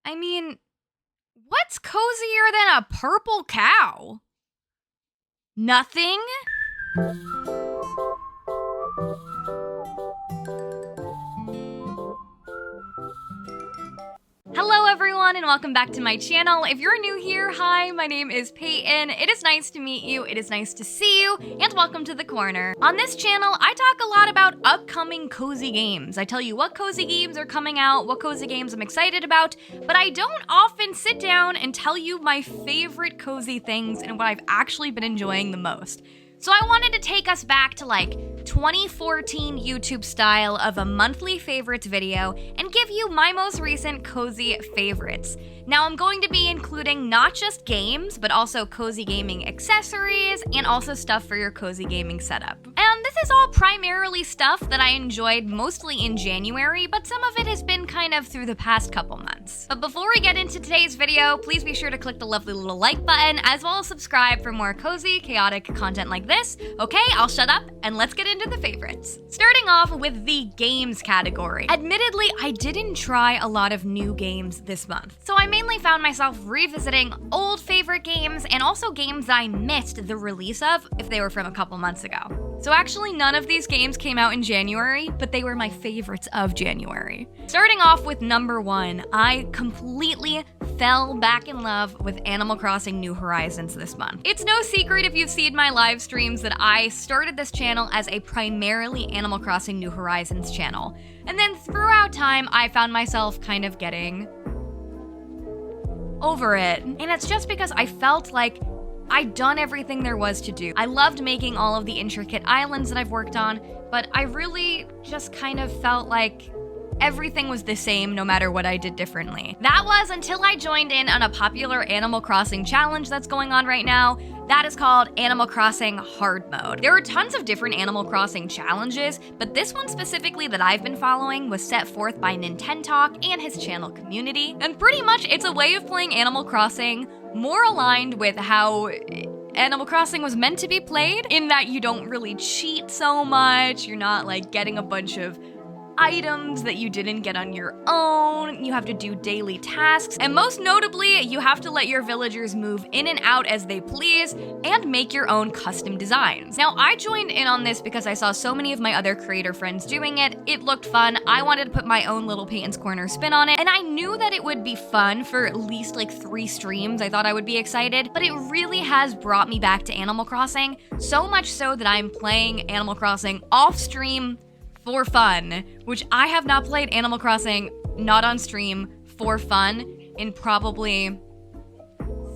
I mean, what's cozier than a purple cow? Nothing? Hello everyone and welcome back to my channel. If you're new here, hi, my name is Payton. It is nice to meet you, it is nice to see you, and welcome to the corner. On this channel, I talk a lot about upcoming cozy games. I tell you what cozy games are coming out, what cozy games I'm excited about, but I don't often sit down and tell you my favorite cozy things and what I've actually been enjoying the most. So I wanted to take us back to like 2014 YouTube style of a monthly favorites video and give you my most recent cozy favorites. Now I'm going to be including not just games, but also cozy gaming accessories and also stuff for your cozy gaming setup. And this is all primarily stuff that I enjoyed mostly in January, but some of it has been kind of through the past couple months. But before we get into today's video, please be sure to click the lovely little like button as well as subscribe for more cozy, chaotic content like this. Okay, I'll shut up and let's get into the favorites. Starting off with the games category. Admittedly, I didn't try a lot of new games this month, so I mainly found myself revisiting old favorite games and also games that I missed the release of if they were from a couple months ago. So actually none of these games came out in January, but they were my favorites of January. Starting off with number 1, I completely fell back in love with Animal Crossing New Horizons this month. It's no secret if you've seen my live streams that I started this channel as a primarily Animal Crossing New Horizons channel. And then throughout time, I found myself kind of getting over it. And it's just because I felt like I'd done everything there was to do. I loved making all of the intricate islands that I've worked on, but I really just kind of felt like everything was the same no matter what I did differently. That was until I joined in on a popular Animal Crossing challenge that's going on right now. That is called Animal Crossing Hard Mode. There are tons of different Animal Crossing challenges, but this one specifically that I've been following was set forth by Nintentalk and his channel community. And pretty much it's a way of playing Animal Crossing more aligned with how Animal Crossing was meant to be played, in that you don't really cheat so much, you're not like getting a bunch of items that you didn't get on your own, you have to do daily tasks, and most notably, you have to let your villagers move in and out as they please and make your own custom designs. Now, I joined in on this because I saw so many of my other creator friends doing it. It looked fun. I wanted to put my own little Payton's Corner spin on it, and I knew that it would be fun for at least like 3 streams. I thought I would be excited, but it really has brought me back to Animal Crossing, so much so that I'm playing Animal Crossing off stream for fun, which I have not played Animal Crossing not on stream for fun in probably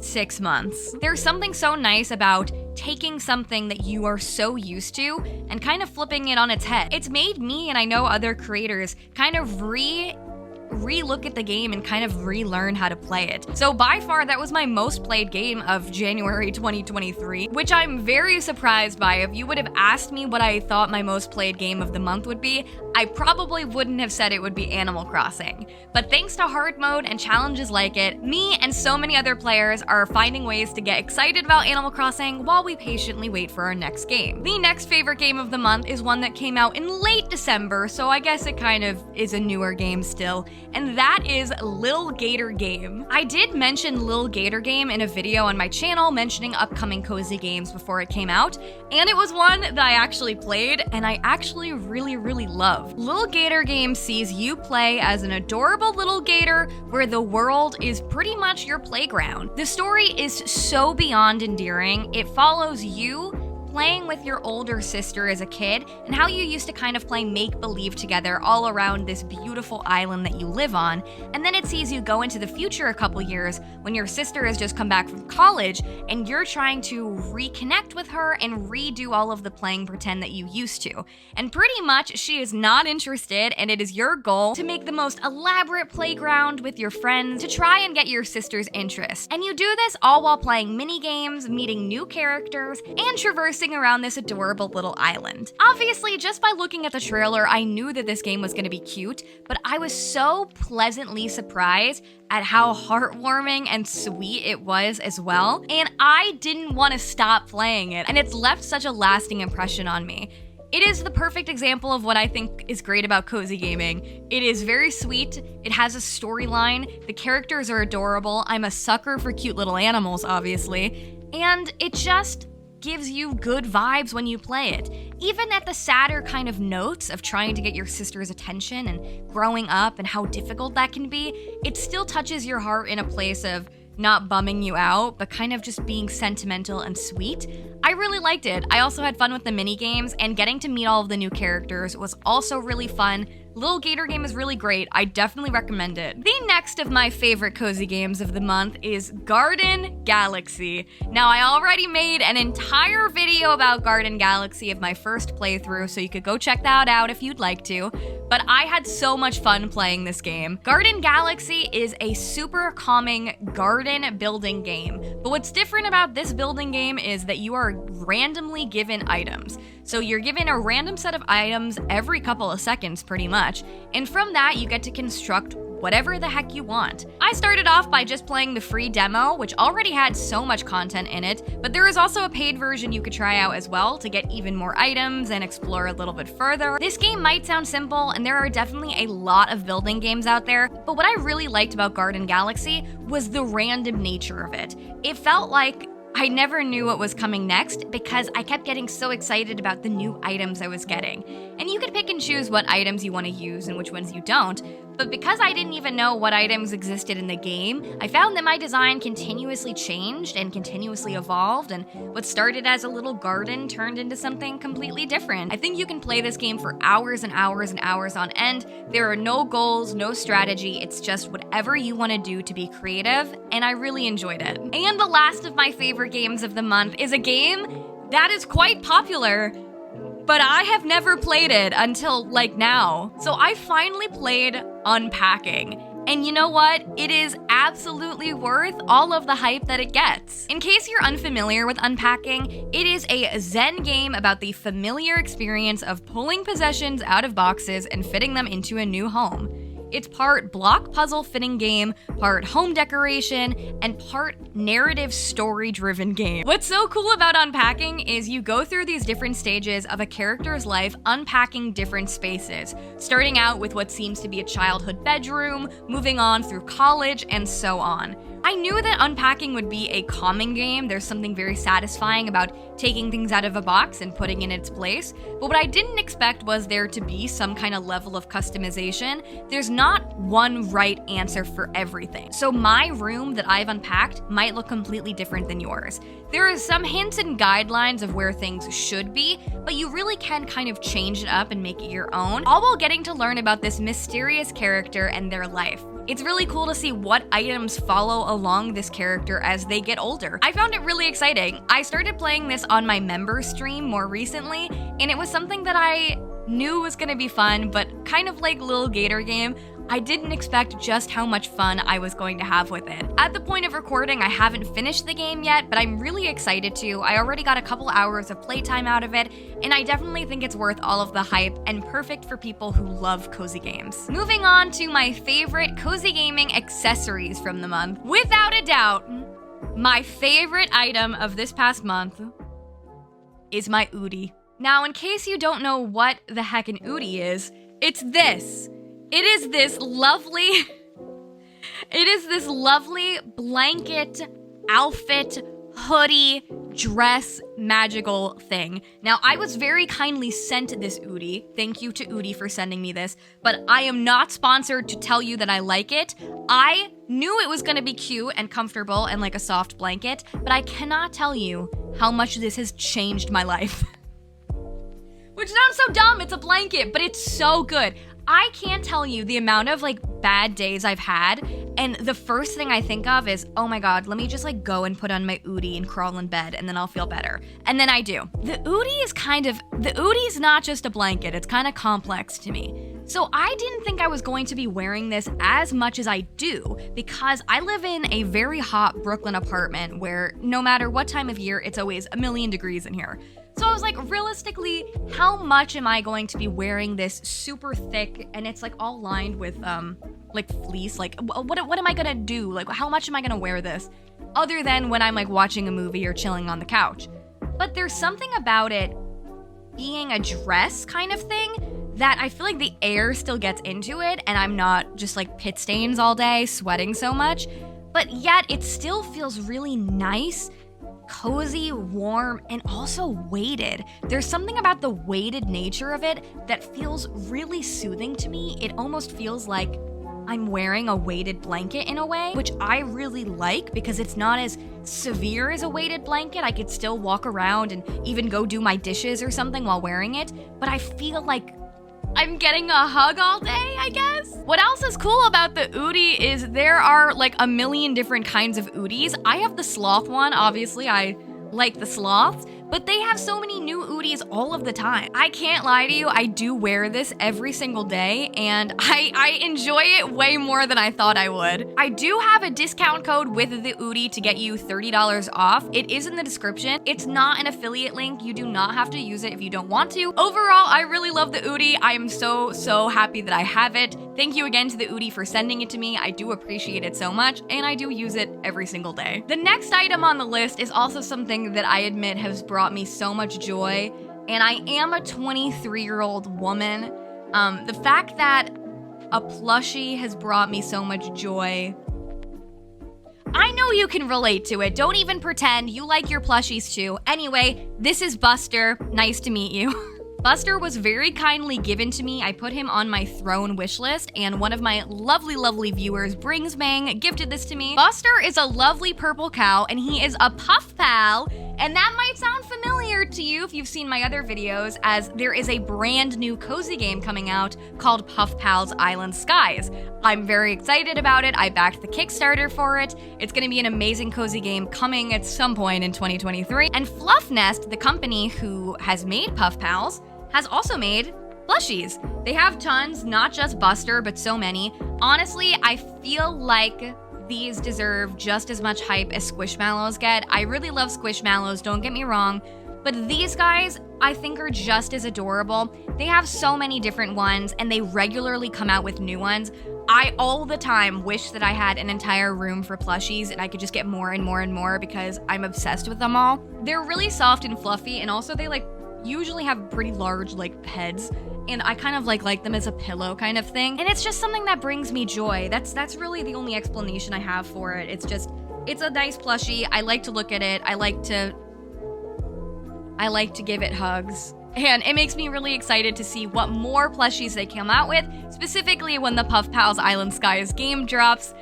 6 months. There's something so nice about taking something that you are so used to and kind of flipping it on its head. It's made me, and I know other creators, kind of re-look at the game and kind of relearn how to play it. So by far, that was my most played game of January 2023, which I'm very surprised by. If you would have asked me what I thought my most played game of the month would be, I probably wouldn't have said it would be Animal Crossing. But thanks to hard mode and challenges like it, me and so many other players are finding ways to get excited about Animal Crossing while we patiently wait for our next game. The next favorite game of the month is one that came out in late December, so I guess it kind of is a newer game still, and that is Lil Gator Game. I did mention Lil Gator Game in a video on my channel mentioning upcoming cozy games before it came out, and it was one that I actually played and I actually really love. Lil Gator Game sees you play as an adorable little gator where the world is pretty much your playground. The story is so beyond endearing. It follows you playing with your older sister as a kid and how you used to kind of play make-believe together all around this beautiful island that you live on, and then it sees you go into the future a couple years when your sister has just come back from college and you're trying to reconnect with her and redo all of the playing pretend that you used to. And pretty much she is not interested, and it is your goal to make the most elaborate playground with your friends to try and get your sister's interest. And you do this all while playing mini games, meeting new characters, and traversing around this adorable little island. Obviously, just by looking at the trailer, I knew that this game was going to be cute, but I was so pleasantly surprised at how heartwarming and sweet it was as well, and I didn't want to stop playing it, and it's left such a lasting impression on me. It is the perfect example of what I think is great about cozy gaming. It is very sweet, it has a storyline, the characters are adorable, I'm a sucker for cute little animals, obviously, and it just gives you good vibes when you play it. Even at the sadder kind of notes of trying to get your sister's attention and growing up and how difficult that can be, it still touches your heart in a place of not bumming you out, but kind of just being sentimental and sweet. I really liked it. I also had fun with the mini games, and getting to meet all of the new characters was also really fun. Little Gator game is really great. I definitely recommend it. The next of my favorite cozy games of the month is Garden Galaxy. Now, I already made an entire video about Garden Galaxy of my first playthrough, so you could go check that out if you'd like to, but I had so much fun playing this game. Garden Galaxy is a super calming garden building game, but what's different about this building game is that you are randomly given items. So you're given a random set of items every couple of seconds, pretty much, and from that you get to construct whatever the heck you want. I started off by just playing the free demo, which already had so much content in it, but there is also a paid version you could try out as well to get even more items and explore a little bit further. This game might sound simple, and there are definitely a lot of building games out there, but what I really liked about Garden Galaxy was the random nature of it. It felt like I never knew what was coming next because I kept getting so excited about the new items I was getting. And you could pick and choose what items you want to use and which ones you don't, but because I didn't even know what items existed in the game, I found that my design continuously changed and continuously evolved, and what started as a little garden turned into something completely different. I think you can play this game for hours and hours and hours on end. There are no goals, no strategy, it's just whatever you want to do to be creative, and I really enjoyed it. And the last of my favorite games of the month is a game that is quite popular, but I have never played it until like now. So I finally played Unpacking. And you know what? It is absolutely worth all of the hype that it gets. In case you're unfamiliar with Unpacking, it is a Zen game about the familiar experience of pulling possessions out of boxes and fitting them into a new home. It's part block puzzle fitting game, part home decoration, and part narrative story-driven game. What's so cool about Unpacking is you go through these different stages of a character's life unpacking different spaces, starting out with what seems to be a childhood bedroom, moving on through college, and so on. I knew that Unpacking would be a calming game. There's something very satisfying about taking things out of a box and putting in its place, but what I didn't expect was there to be some kind of level of customization. There's not one right answer for everything. So my room that I've unpacked might look completely different than yours. There are some hints and guidelines of where things should be, but you really can kind of change it up and make it your own, all while getting to learn about this mysterious character and their life. It's really cool to see what items follow along this character as they get older. I found it really exciting. I started playing this on my member stream more recently, and it was something that I knew was gonna be fun, but kind of like Little Gator game, I didn't expect just how much fun I was going to have with it. At the point of recording, I haven't finished the game yet, but I'm really excited to. I already got a couple hours of playtime out of it, and I definitely think it's worth all of the hype and perfect for people who love cozy games. Moving on to my favorite cozy gaming accessories from the month. Without a doubt, my favorite item of this past month is my Oodie. Now, in case you don't know what the heck an Oodie is, it's this. It is this lovely blanket, outfit, hoodie, dress, magical thing. Now, I was very kindly sent this Oodie. Thank you to Oodie for sending me this, but I am not sponsored to tell you that I like it. I knew it was gonna be cute and comfortable and like a soft blanket, but I cannot tell you how much this has changed my life. Which sounds so dumb, it's a blanket, but it's so good. I can't tell you the amount of like bad days I've had, and the first thing I think of is, oh my god, let me just like go and put on my Oodie and crawl in bed and then I'll feel better. And then I do. The Oodie's not just a blanket, it's kind of complex to me. So I didn't think I was going to be wearing this as much as I do because I live in a very hot Brooklyn apartment where no matter what time of year, it's always a million degrees in here. So I was like, realistically, how much am I going to be wearing this super thick, and it's like all lined with like fleece? Like, what am I gonna do? Like, how much am I gonna wear this? Other than when I'm like watching a movie or chilling on the couch. But there's something about it being a dress kind of thing that I feel like the air still gets into it and I'm not just like pit stains all day sweating so much, but yet it still feels really nice, cozy, warm, and also weighted. There's something about the weighted nature of it that feels really soothing to me. It almost feels like I'm wearing a weighted blanket in a way, which I really like because it's not as severe as a weighted blanket. I could still walk around and even go do my dishes or something while wearing it, but I feel like I'm getting a hug all day, I guess. What else is cool about the Oodie is there are like a million different kinds of Oodies. I have the sloth one, obviously I like the sloths, but they have so many new Oodies all of the time. I can't lie to you, I do wear this every single day, and I enjoy it way more than I thought I would. I do have a discount code with the Oodie to get you $30 off. It is in the description. It's not an affiliate link. You do not have to use it if you don't want to. Overall, I really love the Oodie. I am so happy that I have it. Thank you again to the Oodie for sending it to me. I do appreciate it so much, and I do use it every single day. The next item on the list is also something that I admit has brought me so much joy, and I am a 23-year-old woman. The fact that a plushie has brought me so much joy, I know you can relate to it. Don't even pretend. You like your plushies too. Anyway, this is Buster. Nice to meet you. Buster was very kindly given to me. I put him on my throne wish list, and one of my lovely viewers, Bringsbang, gifted this to me. Buster is a lovely purple cow, and he is a puff pal, and that might sound familiar to you if you've seen my other videos, as there is a brand new cozy game coming out called Puff Pals Island Skies. I'm very excited about it. I backed the Kickstarter for it. It's gonna be an amazing cozy game coming at some point in 2023. And Fluff Nest, the company who has made Puff Pals, has also made plushies. They have tons, not just Buster, but so many. Honestly, I feel like these deserve just as much hype as Squishmallows get. I really love Squishmallows, don't get me wrong, but these guys I think are just as adorable. They have so many different ones, and they regularly come out with new ones. I all the time wish that I had an entire room for plushies and I could just get more and more and more because I'm obsessed with them all. They're really soft and fluffy, and also they usually have pretty large heads, and I kind of like them as a pillow kind of thing, and it's just something that brings me joy. That's really the only explanation I have for it. It's a nice plushie. I like to look at it. I like to give it hugs, and it makes me really excited to see what more plushies they come out with, specifically when the Puff Pals Island Skies game drops.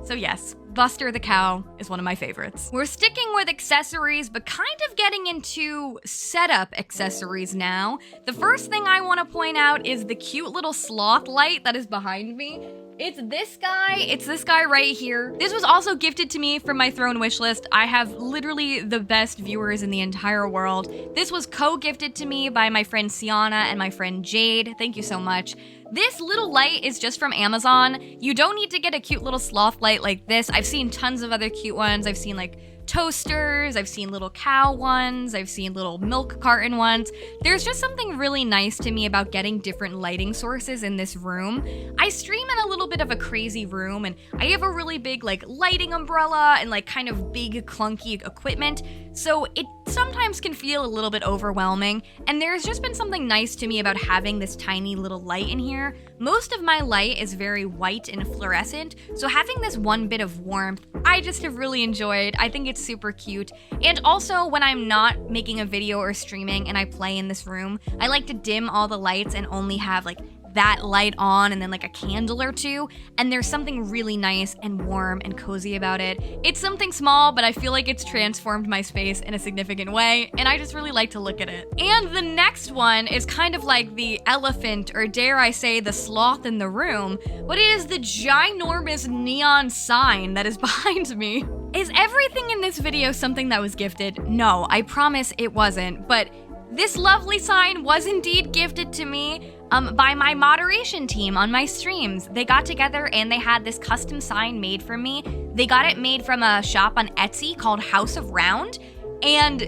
So yes, Buster the cow is one of my favorites. We're sticking with accessories, but kind of getting into setup accessories now. The first thing I want to point out is the cute little sloth light that is behind me. It's this guy right here. This was also gifted to me from my throne wish list. I have literally the best viewers in the entire world. This was co-gifted to me by my friend Sienna and my friend Jade. Thank you so much. This little light is just from Amazon. You don't need to get a cute little sloth light like this. I've seen tons of other cute ones. I've seen toasters, I've seen little cow ones, I've seen little milk carton ones. There's just something really nice to me about getting different lighting sources in this room. I stream in a little bit of a crazy room, and I have a really big lighting umbrella and kind of big clunky equipment, so it sometimes can feel a little bit overwhelming, and there's just been something nice to me about having this tiny little light in here. Most of my light is very white and fluorescent, so having this one bit of warmth, I just have really enjoyed. I think it's super cute. And also, when I'm not making a video or streaming and I play in this room, I like to dim all the lights and only have that light on and then a candle or two, and there's something really nice and warm and cozy about it. It's something small, but I feel like it's transformed my space in a significant way, and I just really like to look at it. And the next one is kind of like the elephant, or dare I say the sloth in the room, but it is the ginormous neon sign that is behind me. Is everything in this video something that was gifted? No, I promise it wasn't, but this lovely sign was indeed gifted to me by my moderation team on my streams. They got together and they had this custom sign made for me. They got it made from a shop on Etsy called House of Round, and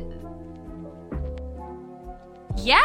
yeah,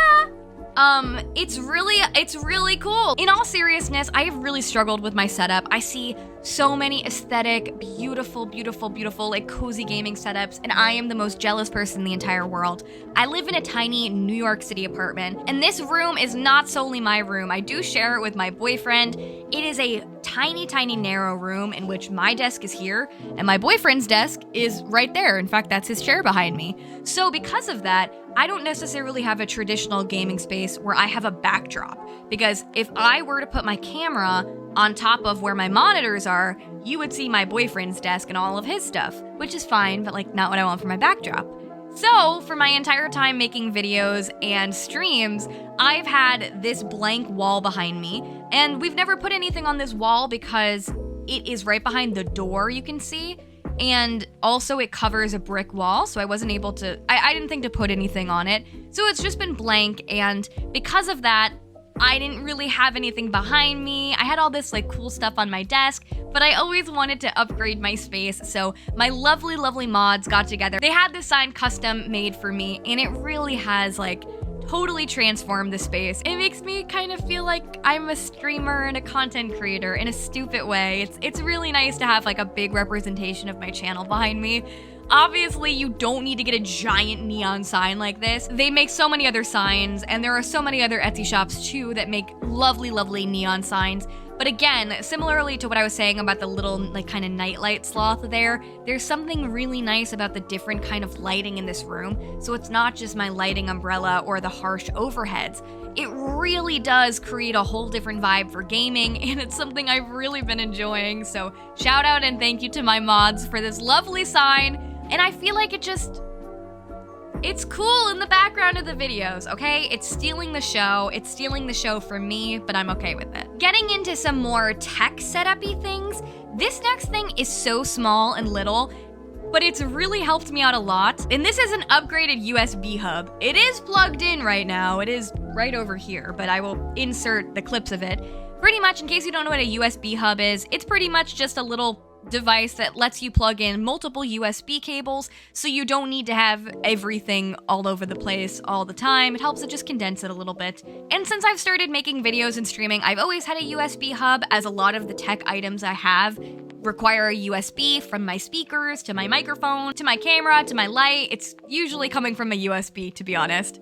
it's really cool. In all seriousness, I have really struggled with my setup. I see so many aesthetic, beautiful, beautiful, beautiful, like cozy gaming setups, and I am the most jealous person in the entire world. I live in a tiny New York City apartment, and this room is not solely my room. I do share it with my boyfriend. It is a tiny, tiny, narrow room in which my desk is here, and my boyfriend's desk is right there. In fact, that's his chair behind me. So because of that, I don't necessarily have a traditional gaming space where I have a backdrop, because if I were to put my camera on top of where my monitors are, you would see my boyfriend's desk and all of his stuff, which is fine, but like not what I want for my backdrop. So for my entire time making videos and streams, I've had this blank wall behind me, and we've never put anything on this wall because it is right behind the door, you can see. And also it covers a brick wall, so I wasn't able to, I didn't think to put anything on it. So it's just been blank, and because of that, I didn't really have anything behind me. I had all this like cool stuff on my desk, but I always wanted to upgrade my space, so my lovely, lovely mods got together. They had this sign custom made for me, and it really has like totally transformed the space. It makes me kind of feel like I'm a streamer and a content creator in a stupid way. It's really nice to have like a big representation of my channel behind me. Obviously, you don't need to get a giant neon sign like this. They make so many other signs, and there are so many other Etsy shops too that make lovely, lovely neon signs. But again, similarly to what I was saying about the little like kind of nightlight sloth there's something really nice about the different kind of lighting in this room. So it's not just my lighting umbrella or the harsh overheads. It really does create a whole different vibe for gaming, and it's something I've really been enjoying. So shout out and thank you to my mods for this lovely sign. And I feel like it's cool in the background of the videos, okay? It's stealing the show. It's stealing the show from me, but I'm okay with it. Getting into some more tech setup-y things, this next thing is so small and little, but it's really helped me out a lot. And this is an upgraded USB hub. It is plugged in right now. It is right over here, but I will insert the clips of it. Pretty much, in case you don't know what a USB hub is, it's pretty much just a little device that lets you plug in multiple USB cables, so you don't need to have everything all over the place all the time. It helps to just condense it a little bit. And since I've started making videos and streaming, I've always had a USB hub, as a lot of the tech items I have require a USB, from my speakers to my microphone to my camera to my light. It's usually coming from a USB, to be honest.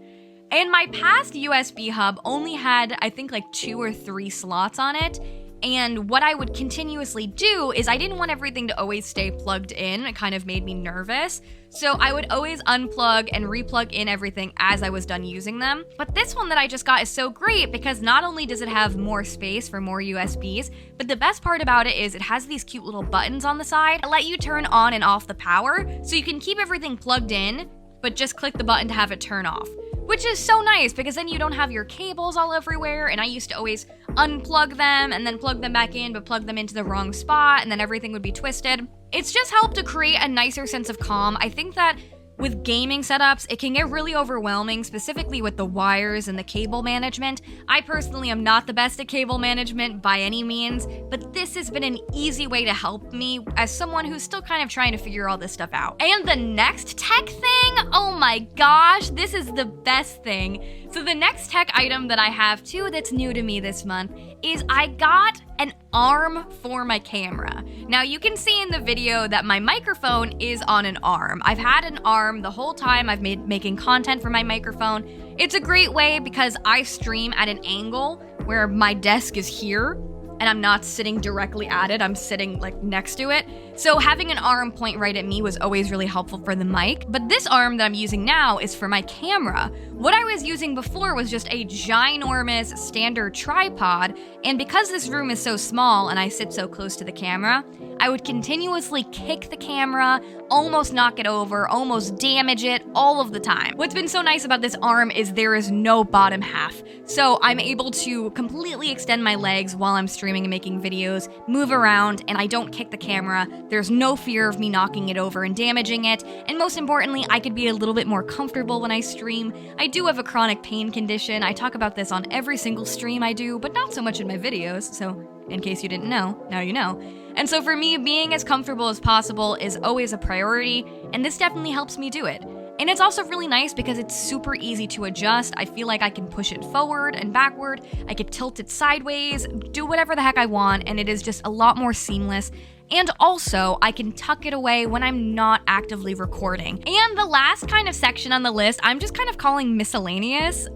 And my past USB hub only had, I think, like 2 or 3 slots on it. And what I would continuously do is I didn't want everything to always stay plugged in. It kind of made me nervous. So I would always unplug and replug in everything as I was done using them. But this one that I just got is so great because not only does it have more space for more USBs, but the best part about it is it has these cute little buttons on the side that let you turn on and off the power. So you can keep everything plugged in, but just click the button to have it turn off. Which is so nice because then you don't have your cables all everywhere, and I used to always unplug them and then plug them back in, but plug them into the wrong spot, and then everything would be twisted. It's just helped to create a nicer sense of calm. I think that with gaming setups, it can get really overwhelming, specifically with the wires and the cable management. I personally am not the best at cable management by any means, but this has been an easy way to help me as someone who's still kind of trying to figure all this stuff out. And the next tech thing, oh my gosh, this is the best thing. So the next tech item that I have too that's new to me this month is I got an arm for my camera. Now you can see in the video that my microphone is on an arm. I've had an arm the whole time I've making content for my microphone. It's a great way because I stream at an angle where my desk is here and I'm not sitting directly at it, I'm sitting like next to it. So having an arm point right at me was always really helpful for the mic. But this arm that I'm using now is for my camera. What I was using before was just a ginormous standard tripod, and because this room is so small and I sit so close to the camera, I would continuously kick the camera, almost knock it over, almost damage it all of the time. What's been so nice about this arm is there is no bottom half. So I'm able to completely extend my legs while I'm streaming and making videos, move around, and I don't kick the camera. There's no fear of me knocking it over and damaging it. And most importantly, I could be a little bit more comfortable when I stream. I do have a chronic pain condition. I talk about this on every single stream I do, but not so much in my videos. So in case you didn't know, now you know. And so for me, being as comfortable as possible is always a priority, and this definitely helps me do it. And it's also really nice because it's super easy to adjust. I feel like I can push it forward and backward. I could tilt it sideways, do whatever the heck I want, and it is just a lot more seamless. And also, I can tuck it away when I'm not actively recording. And the last kind of section on the list, I'm just kind of calling miscellaneous.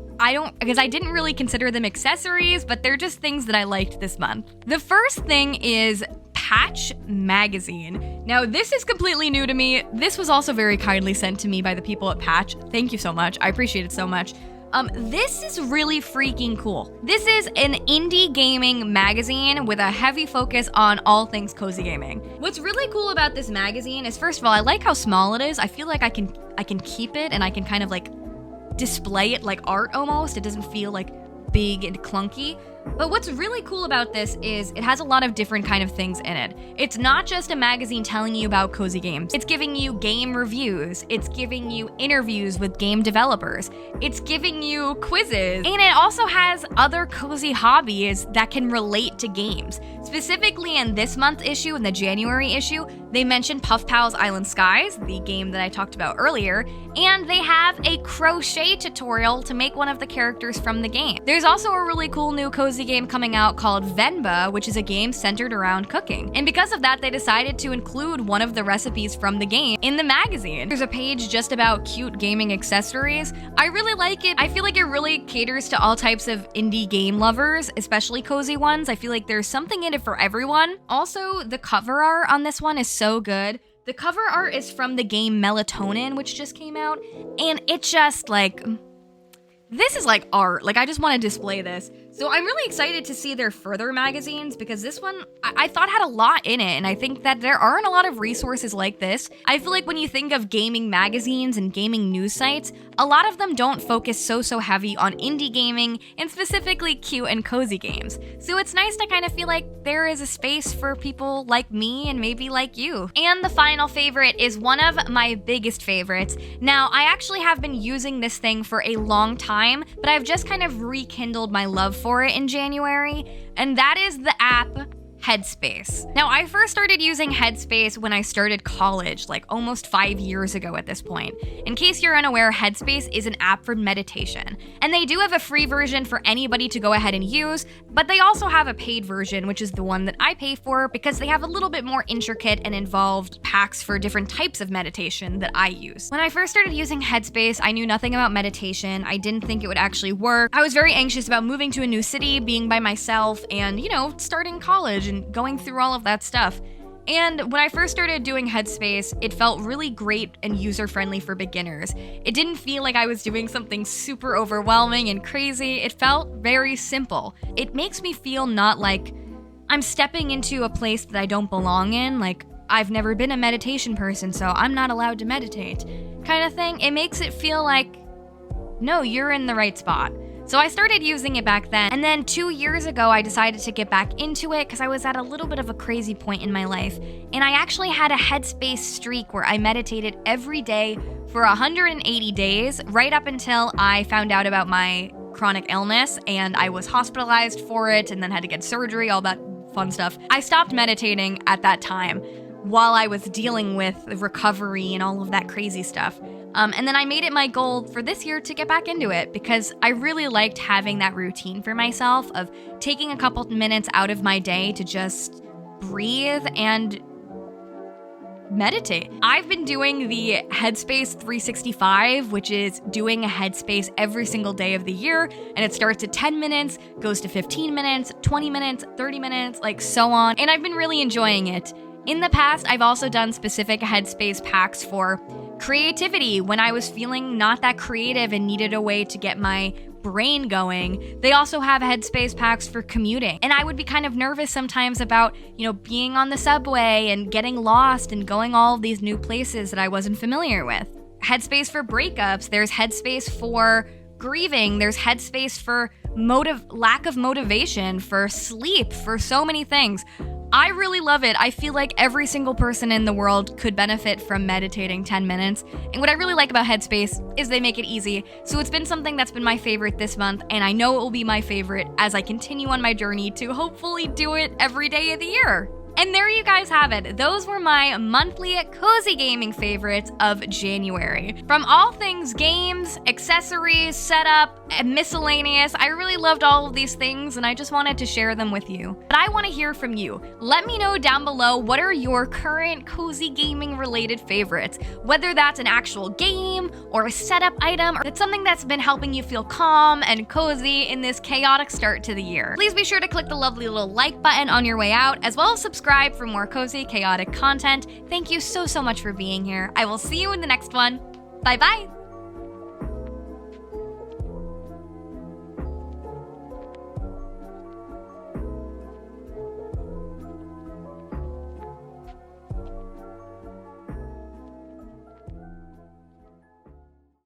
Because I didn't really consider them accessories, but they're just things that I liked this month. The first thing is Patch magazine. Now, this is completely new to me. This was also very kindly sent to me by the people at Patch. Thank you so much. I appreciate it so much. This is really freaking cool. This is an indie gaming magazine with a heavy focus on all things cozy gaming. What's really cool about this magazine is, first of all, I like how small it is. I feel like I can keep it and I can kind of like display it like art almost. It doesn't feel like big and clunky. But what's really cool about this is it has a lot of different kind of things in it. It's not just a magazine telling you about cozy games. It's giving you game reviews. It's giving you interviews with game developers. It's giving you quizzes. And it also has other cozy hobbies that can relate to games. Specifically in this month's issue, in the January issue, they mentioned Puff Pal's Island Skies, the game that I talked about earlier, and they have a crochet tutorial to make one of the characters from the game. There's also a really cool new cozy game coming out called Venba, which is a game centered around cooking. And because of that, they decided to include one of the recipes from the game in the magazine. There's a page just about cute gaming accessories. I really like it. I feel like it really caters to all types of indie game lovers, especially cozy ones. I feel like there's something in it for everyone. Also, the cover art on this one is so good. The cover art is from the game Melatonin, which just came out, and it's just like, this is like art. Like, I just want to display this. So I'm really excited to see their further magazines because this one I thought had a lot in it, and I think that there aren't a lot of resources like this. I feel like when you think of gaming magazines and gaming news sites, a lot of them don't focus so heavy on indie gaming and specifically cute and cozy games. So it's nice to kind of feel like there is a space for people like me and maybe like you. And the final favorite is one of my biggest favorites. Now, I actually have been using this thing for a long time, but I've just kind of rekindled my love for it in January, and that is the app Headspace. Now, I first started using Headspace when I started college, like almost 5 years ago at this point. In case you're unaware, Headspace is an app for meditation, and they do have a free version for anybody to go ahead and use, but they also have a paid version, which is the one that I pay for because they have a little bit more intricate and involved packs for different types of meditation that I use. When I first started using Headspace, I knew nothing about meditation. I didn't think it would actually work. I was very anxious about moving to a new city, being by myself, and, starting college and going through all of that stuff. And when I first started doing Headspace, it felt really great and user-friendly for beginners. It didn't feel like I was doing something super overwhelming and crazy. It felt very simple. It makes me feel not like I'm stepping into a place that I don't belong in, like I've never been a meditation person, so I'm not allowed to meditate, kind of thing. It makes it feel like, no, you're in the right spot. So I started using it back then, and then 2 years ago, I decided to get back into it because I was at a little bit of a crazy point in my life, and I actually had a Headspace streak where I meditated every day for 180 days, right up until I found out about my chronic illness, and I was hospitalized for it, and then had to get surgery, all that fun stuff. I stopped meditating at that time while I was dealing with recovery and all of that crazy stuff. And then I made it my goal for this year to get back into it because I really liked having that routine for myself of taking a couple minutes out of my day to just breathe and meditate. I've been doing the Headspace 365, which is doing a Headspace every single day of the year, and it starts at 10 minutes, goes to 15 minutes, 20 minutes, 30 minutes, like so on, and I've been really enjoying it. In the past, I've also done specific Headspace packs for creativity when I was feeling not that creative and needed a way to get my brain going. They also have Headspace packs for commuting. And I would be kind of nervous sometimes about, being on the subway and getting lost and going all of these new places that I wasn't familiar with. Headspace for breakups. There's Headspace for grieving. There's Headspace for lack of motivation, for sleep, for so many things. I really love it. I feel like every single person in the world could benefit from meditating 10 minutes. And what I really like about Headspace is they make it easy. So it's been something that's been my favorite this month, and I know it will be my favorite as I continue on my journey to hopefully do it every day of the year. And there you guys have it. Those were my monthly cozy gaming favorites of January. From all things games, accessories, setup, and miscellaneous, I really loved all of these things and I just wanted to share them with you. But I want to hear from you. Let me know down below what are your current cozy gaming related favorites. Whether that's an actual game or a setup item or it's something that's been helping you feel calm and cozy in this chaotic start to the year. Please be sure to click the lovely little like button on your way out, as well as subscribe for more cozy, chaotic content. Thank you so much for being here. I will see you in the next one. Bye bye!